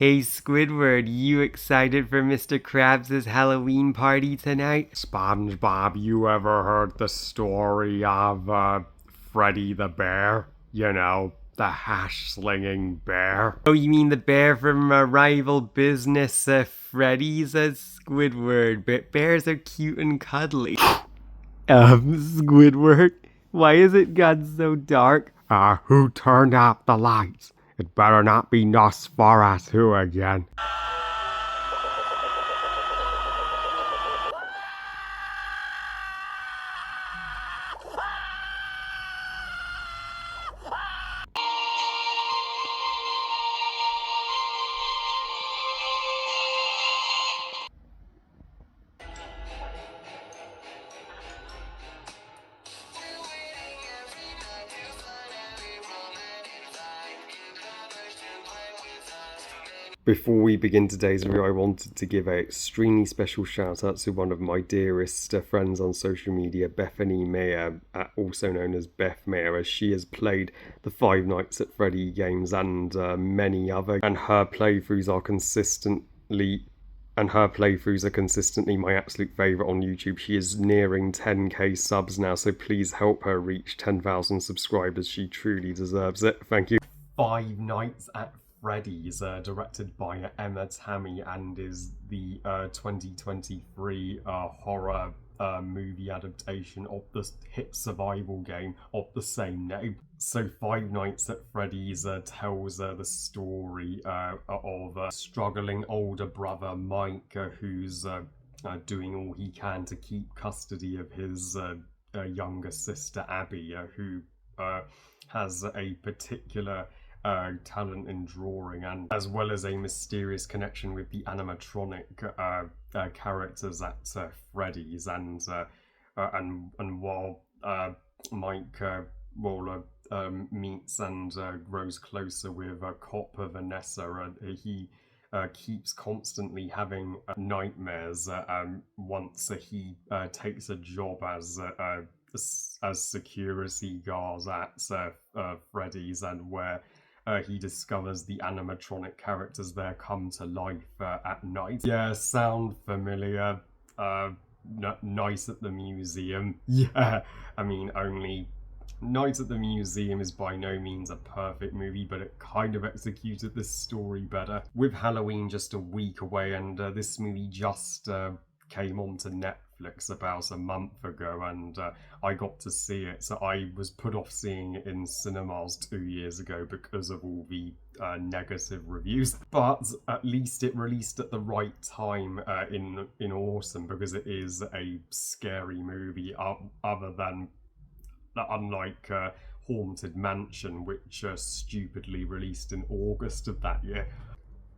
Hey Squidward, you excited for Mr. Krabs' Halloween party tonight? SpongeBob, you ever heard the story of Freddy the Bear? You know, the hash slinging bear? Oh, you mean the bear from a rival business, Freddy's? Squidward, but bears are cute and cuddly. Squidward, why is it got so dark? Who turned out the lights? It better not be Nosferatu again. Before we begin today's review, I wanted to give an extremely special shout out to one of my dearest friends on social media, Bethany Mayer, also known as Beth Mayer, as she has played the Five Nights at Freddy games and many other, and her playthroughs are consistently my absolute favourite on YouTube. She is nearing 10k subs now, so please help her reach 10,000 subscribers. She truly deserves it. Thank you. Five Nights at Freddy's, directed by Emma Tammy, and is the 2023 horror movie adaptation of the hit survival game of the same name. So Five Nights at Freddy's tells the story of a struggling older brother, Mike, who's doing all he can to keep custody of his younger sister, Abby, who has a particular talent in drawing, and as well as a mysterious connection with the animatronic characters at Freddy's, and while Mike meets and grows closer with cop Vanessa, he keeps constantly having nightmares once he takes a job as security guard at Freddy's, and where he discovers the animatronic characters there come to life at night. Yeah, sound familiar? Night at the Museum. Yeah, I mean, only Night at the Museum is by no means a perfect movie, but it kind of executed this story better. With Halloween just a week away, and this movie just came onto Netflix about a month ago, and I got to see it. So I was put off seeing it in cinemas 2 years ago because of all the negative reviews. But at least it released at the right time in autumn, because it is a scary movie. Other than unlike Haunted Mansion, which stupidly released in August of that year.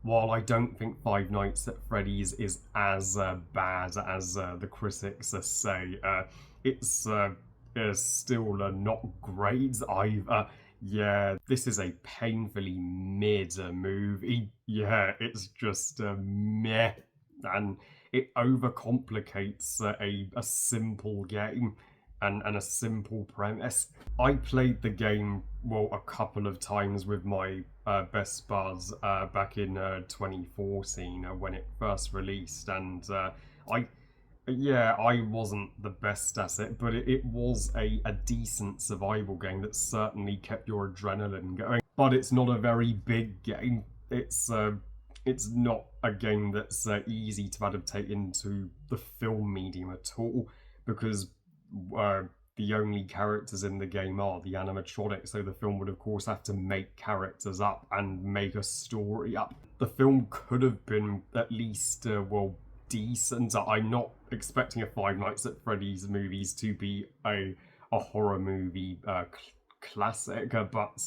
While I don't think Five Nights at Freddy's is as bad as the critics say, it's still not great either. Yeah, this is a painfully mid movie. Yeah, it's just meh, and it overcomplicates a simple game and a simple premise. I played the game, well, a couple of times with my best buds back in 2014 when it first released, and I wasn't the best at it, but it was a decent survival game that certainly kept your adrenaline going. But it's not a very big game. It's not a game that's easy to adaptate into the film medium at all, because the only characters in the game are the animatronics, so the film would of course have to make characters up and make a story up. The film could have been at least decent. I'm not expecting a Five Nights at Freddy's movies to be a horror movie classic, but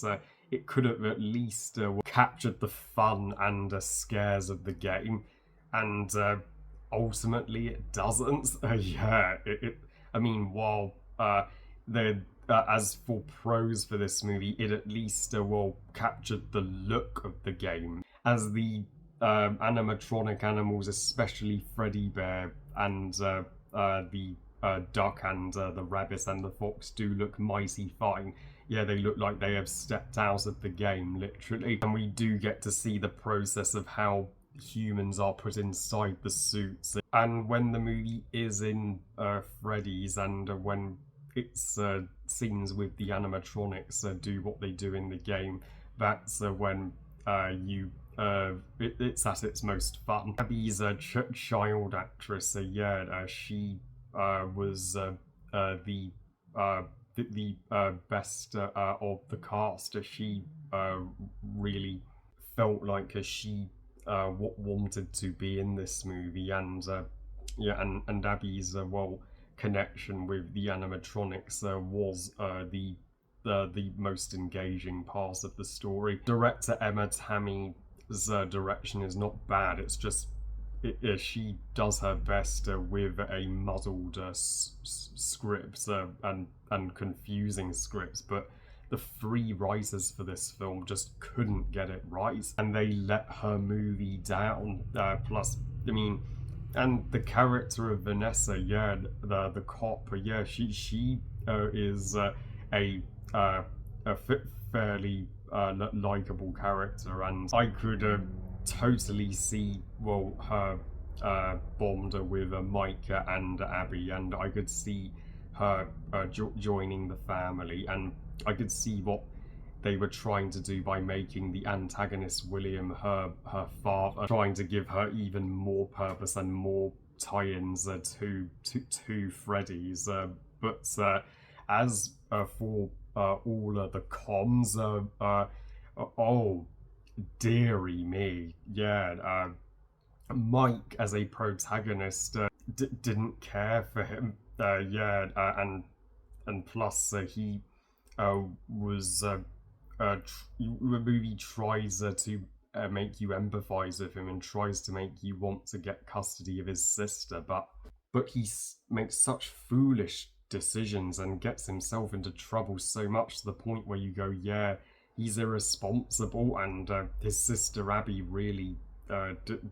it could have at least captured the fun and scares of the game, and ultimately it doesn't. I mean, while as for pros for this movie, it at least captured the look of the game, as the animatronic animals, especially Freddy Bear and the duck and the rabbit and the fox, do look mighty fine. yeah, they look like they have stepped out of the game, literally. And we do get to see the process of how humans are put inside the suits. And when the movie is in Freddy's, and when its scenes with the animatronics do what they do in the game, that's when it's at its most fun. Abby's a child actress, so yeah, she was the best of the cast. She really felt like she wanted to be in this movie, and yeah, and Abby's well connection with the animatronics was the most engaging part of the story. Director Emma Tammy's direction is not bad. It's just she does her best with a muddled script and confusing scripts, but the three writers for this film just couldn't get it right, and they let her movie down. Plus, I mean, and the character of Vanessa, yeah, the cop, yeah, she is a fairly likable character, and I could totally see her bond with Micah and Abby, and I could see her joining the family, and I could see what they were trying to do by making the antagonist William her father, trying to give her even more purpose and more tie-ins to Freddy's. But as for all the cons, oh dearie me, yeah. Mike as a protagonist didn't care for him. Yeah, and plus he was the movie tries to make you empathize with him and tries to make you want to get custody of his sister, but he makes such foolish decisions and gets himself into trouble so much to the point where you go, yeah, he's irresponsible, and his sister Abby really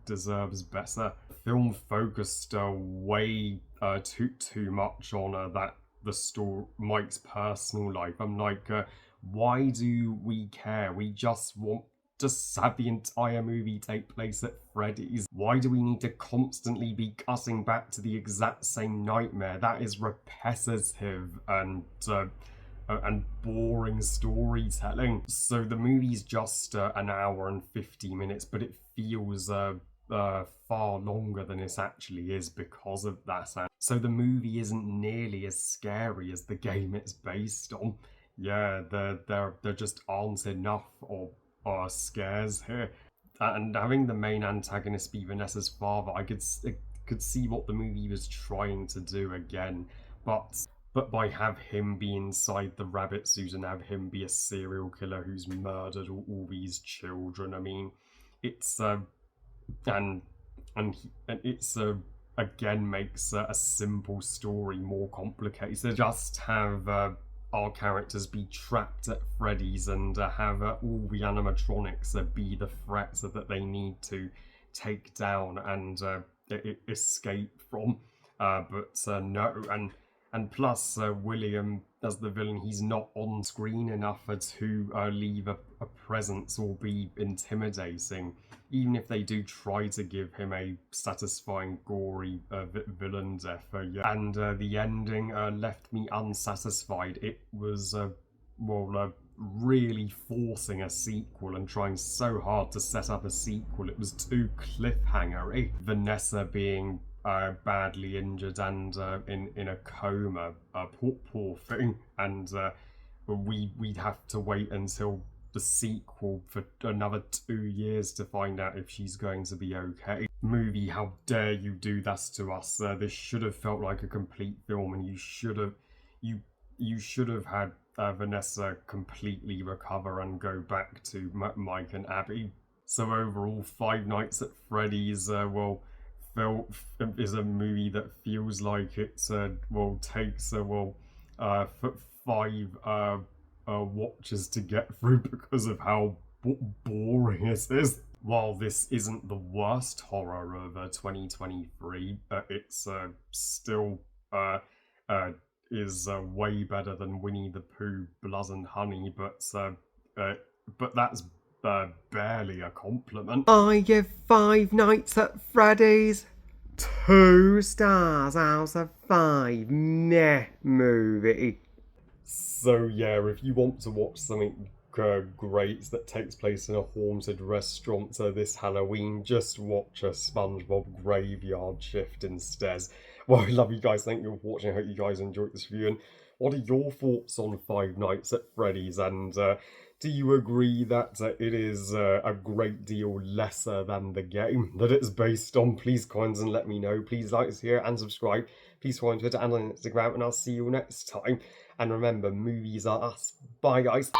deserves better. The film focused way too much on the story, Mike's personal life. I'm like, why do we care? We just want to have the entire movie take place at Freddy's. Why do we need to constantly be cutting back to the exact same nightmare? That is repetitive and boring storytelling. So the movie's just an hour and 50 minutes, but it feels far longer than it actually is because of that. And so the movie isn't nearly as scary as the game it's based on. Yeah, there just aren't enough or scares here. And having the main antagonist be Vanessa's father, I could see what the movie was trying to do again, but by have him be inside the rabbit suit and have him be a serial killer who's murdered all these children, I mean, it's and and it's again makes a simple story more complicated. Just have our characters be trapped at Freddy's and have all the animatronics be the threats that they need to take down and escape from. But no, and plus William as the villain, he's not on screen enough to leave a presence or be intimidating. Even if they do try to give him a satisfying, gory villain death, yeah. And the ending left me unsatisfied. It was really forcing a sequel and trying so hard to set up a sequel. It was too cliffhangery. Vanessa being badly injured and in a coma, poor thing, and we'd have to wait until the sequel for another 2 years to find out if she's going to be okay. Movie, how dare you do that to us? This should have felt like a complete film, and you should have had Vanessa completely recover and go back to Mike and Abby. So overall, Five Nights at Freddy's, is a movie that feels like it's takes five watches to get through because of how boring it is. While this isn't the worst horror of 2023, it's still is way better than Winnie the Pooh, Blood and Honey, but that's barely a compliment. I give Five Nights at Freddy's 2 stars out of 5. Meh movie. So yeah, if you want to watch something great that takes place in a haunted restaurant this Halloween, just watch a SpongeBob Graveyard Shift instead. Well, I love you guys. Thank you for watching. I hope you guys enjoyed this review. And what are your thoughts on Five Nights at Freddy's? And do you agree that it is a great deal lesser than the game that it's based on? Please comment and let me know. Please like us here and subscribe. Please follow on Twitter and on Instagram. And I'll see you next time. And remember, movies are us. Bye, guys.